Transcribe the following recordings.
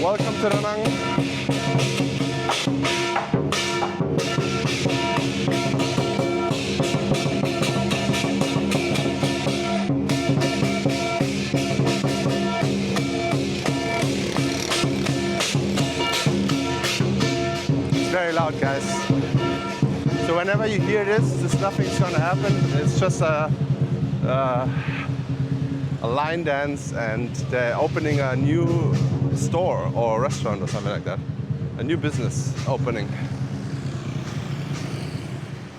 Welcome to Da Nang. It's very loud, guys. So whenever you hear this, nothing's gonna happen. It's just a line dance, and they're opening a new store or restaurant or something like that. A new business opening.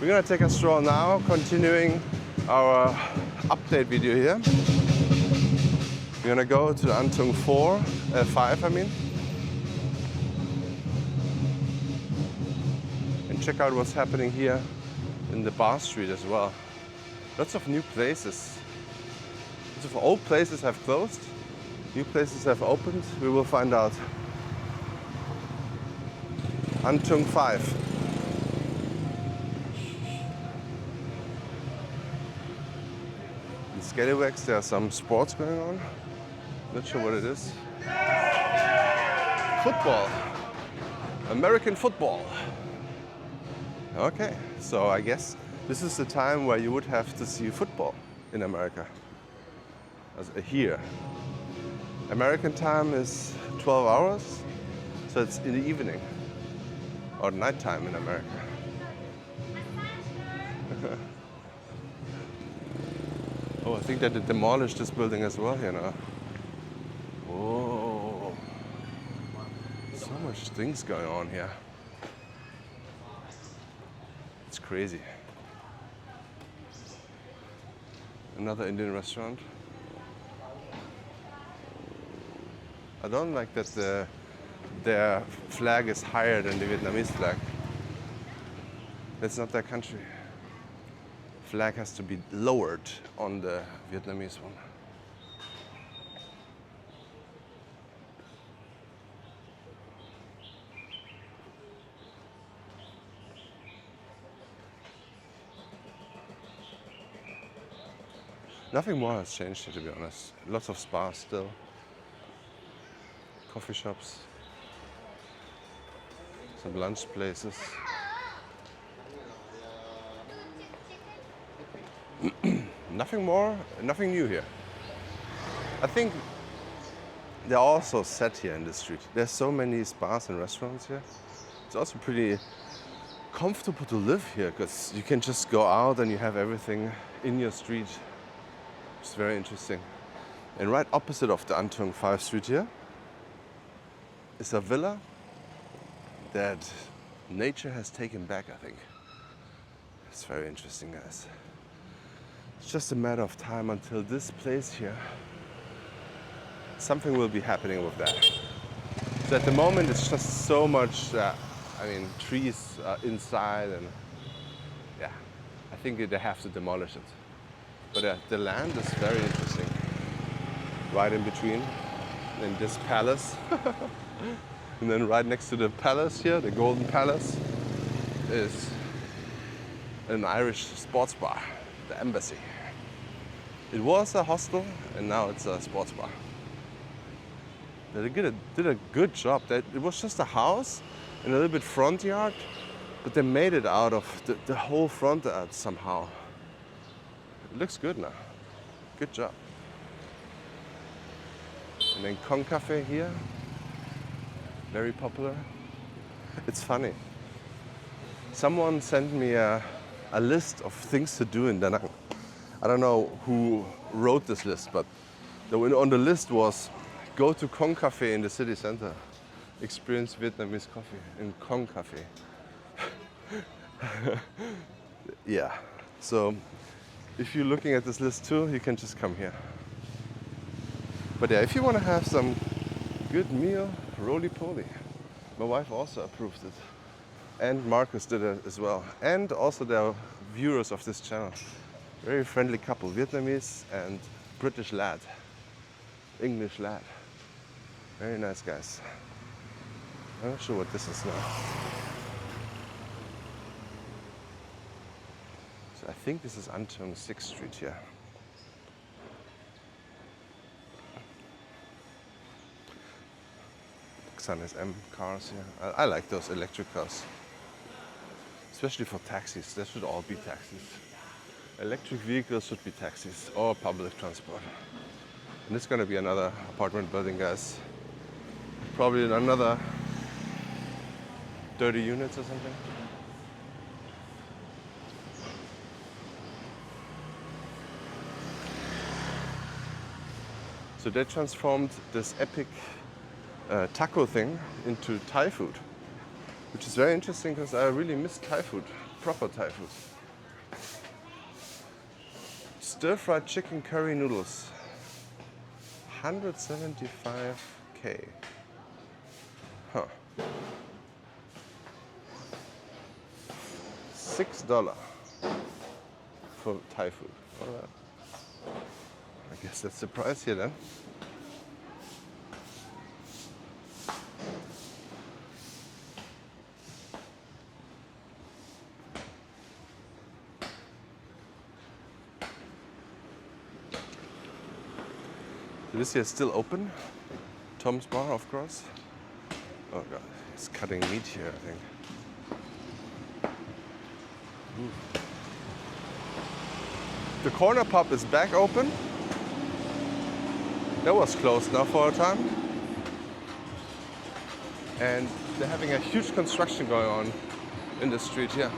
We're gonna take a stroll now, continuing our update video here. We're gonna go to Antung 5, and check out what's happening here in the bar street as well. Lots of new places. Lots of old places have closed. New places have opened. We will find out. Antung 5. In Scalawags there are some sports going on. Not sure what it is. Football. American football. Okay, so I guess this is the time where you would have to see football in America. Here. American time is 12 hours, so it's in the evening or nighttime in America. Oh, I think that they demolished this building as well here now. Whoa. So much things going on here. It's crazy. Another Indian restaurant. I don't like that their flag is higher than the Vietnamese flag. That's not their country. Flag has to be lowered on the Vietnamese one. Nothing more has changed here, to be honest. Lots of spas still. Coffee shops. Some lunch places. Nothing new here. I think they're also set here in the street. There's so many spas and restaurants here. It's also pretty comfortable to live here because you can just go out and you have everything in your street. It's very interesting. And right opposite of the Antung 5 street here is a villa that nature has taken back, I think. It's very interesting, guys. It's just a matter of time until this place here, something will be happening with that. So at the moment it's just so much, trees inside, and yeah, I think they have to demolish it. But the land is very interesting. Right in between, in this palace. And then right next to the palace here, the Golden Palace, is an Irish sports bar, the Embassy. It was a hostel and now it's a sports bar. They did a good job. It was just a house and a little bit front yard, but they made it out of the whole front yard somehow. It looks good now. Good job. And then Kong Cafe here. Very popular. It's funny. Someone sent me a list of things to do in Da Nang. I don't know who wrote this list, but on the list was go to Kong Cafe in the city center. Experience Vietnamese coffee in Kong Cafe. Yeah. So if you're looking at this list too, you can just come here. But yeah, if you want to have some good meal, roly-poly. My wife also approved it. And Marcus did it as well. And also they are viewers of this channel. Very friendly couple, Vietnamese and British lad. English lad. Very nice guys. I'm not sure what this is now. So I think this is Antung 6th Street here. Lexan SM cars here. I like those electric cars, especially for taxis. They should all be taxis. Electric vehicles should be taxis or public transport. And it's gonna be another apartment building, guys. Probably another 30 units or something. So they transformed this epic taco thing into Thai food, which is very interesting because I really miss Thai food, proper Thai food. Stir-fried chicken curry noodles, 175K. Huh. $6 for Thai food. All right. I guess that's the price here then. So this here is still open. Tom's Bar, of course. Oh god, he's cutting meat here, I think. Ooh. The corner pub is back open. That was closed now for a time. And they're having a huge construction going on in the street here.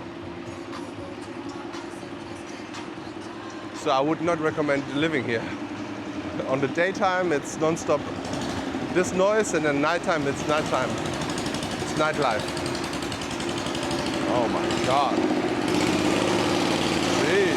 So I would not recommend living here. On the daytime it's non-stop this noise, and then nighttime it's nighttime. It's nightlife. Oh my god. Jeez.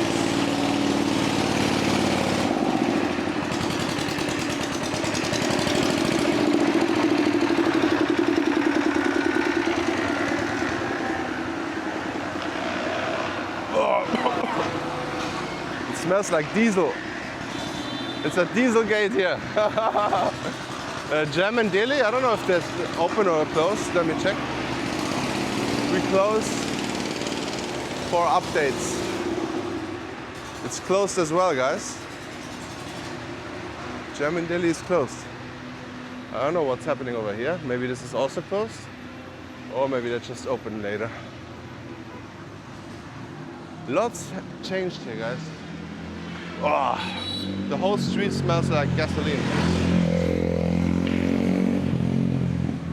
Oh. It smells like diesel. It's a Dieselgate here. Jam and Delhi, I don't know if that's open or closed. Let me check. We close for updates. It's closed as well, guys. Jam and Delhi is closed. I don't know what's happening over here. Maybe this is also closed. Or maybe they're just open later. Lots changed here, guys. Oh, the whole street smells like gasoline.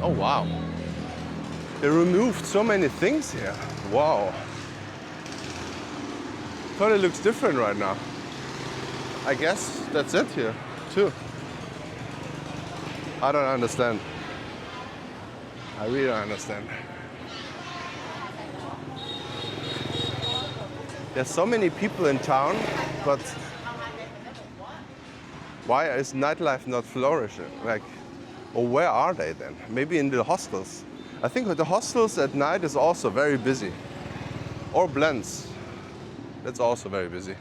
Oh wow. They removed so many things here. Wow. Thought it looks different right now. I guess that's it here too. I don't understand. I really don't understand. There's so many people in town, but why is nightlife not flourishing? Like, or where are they then? Maybe in the hostels. I think the hostels at night is also very busy. Or Blends. That's also very busy.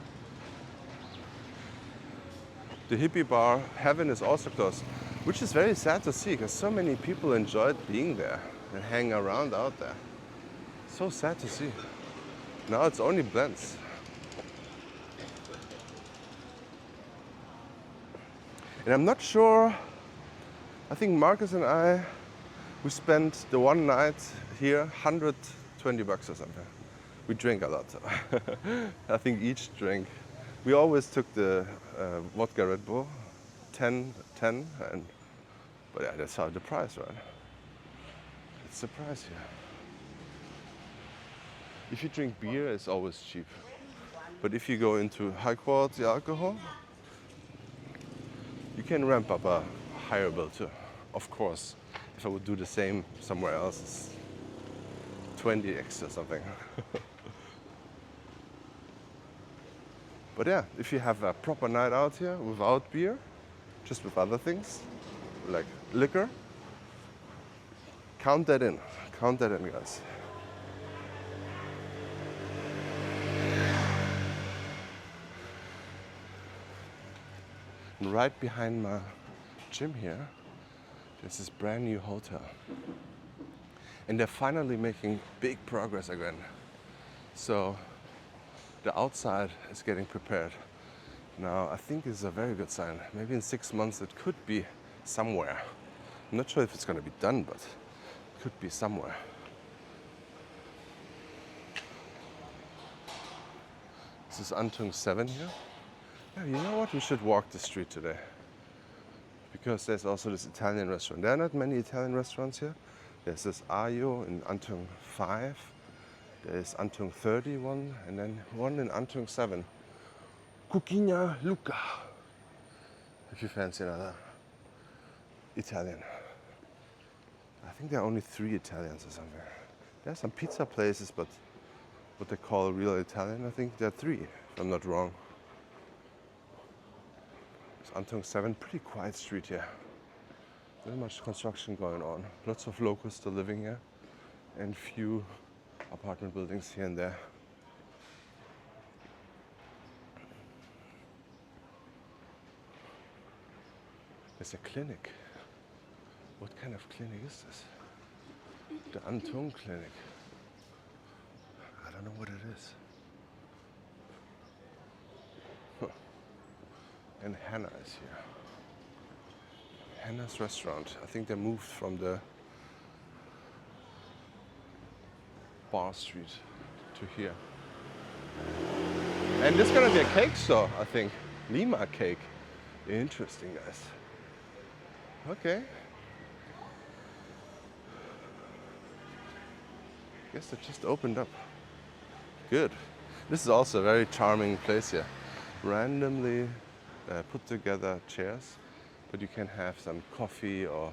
The hippie bar, Heaven, is also closed, which is very sad to see because so many people enjoyed being there and hanging around out there. So sad to see. Now it's only Blends. And I'm not sure, I think Marcus and I, we spent the one night here 120 bucks or something. We drink a lot. I think each drink. We always took the vodka Red Bull, 10, but yeah, that's how the price, right? It's the price here. If you drink beer, it's always cheap. But if you go into high quality alcohol, you can ramp up a higher bill too. Of course, if I would do the same somewhere else, it's 20x or something. But yeah, if you have a proper night out here without beer, just with other things, like liquor, count that in. Count that in, guys. And right behind my gym here, there's this brand new hotel. And they're finally making big progress again. So the outside is getting prepared. Now, I think it's a very good sign. Maybe in 6 months it could be somewhere. I'm not sure if it's going to be done, but it could be somewhere. This is Antung 7 here. Yeah, you know what? We should walk the street today. Because there's also this Italian restaurant. There are not many Italian restaurants here. There's this Ayo in Antung 5. There's Antung 31 and then one in Antung 7. Cucina Luca. If you fancy another Italian. I think there are only 3 Italians or something. There are some pizza places, but what they call real Italian, I think there are 3, if I'm not wrong. It's Antung 7, pretty quiet street here. Not much construction going on. Lots of locals still living here and few apartment buildings here and there. There's a clinic. What kind of clinic is this? The Antung Clinic. I don't know what it is. Huh. And Hannah is here. Hannah's restaurant. I think they moved from the Bar Street to here. And this is gonna be a cake store, I think. Lima cake. Interesting, guys. Okay. Guess it just opened up. Good. This is also a very charming place here. Randomly put together chairs, but you can have some coffee or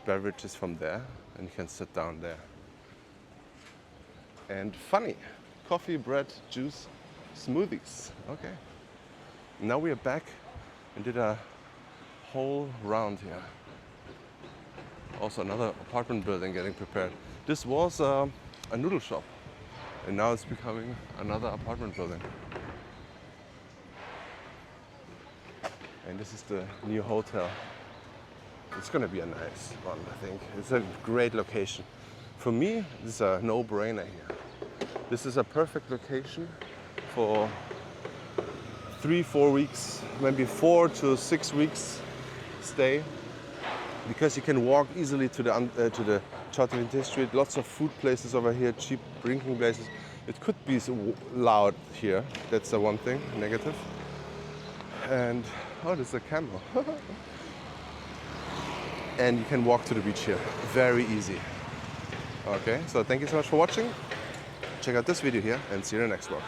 beverages from there, and you can sit down there. And funny, coffee, bread, juice, smoothies. Okay. Now we are back and did a whole round here. Also another apartment building getting prepared. This was a noodle shop, and now it's becoming another apartment building. And this is the new hotel. It's gonna be a nice one, I think. It's a great location. For me, this is a no-brainer here. This is a perfect location for 3-4 weeks, maybe 4 to 6 weeks stay, because you can walk easily to the Chaturinti Street. Lots of food places over here, cheap drinking places. It could be loud here. That's the one thing, negative. And oh, there's a camel. And you can walk to the beach here, very easy. Okay, so thank you so much for watching. Check out this video here and see you in the next one.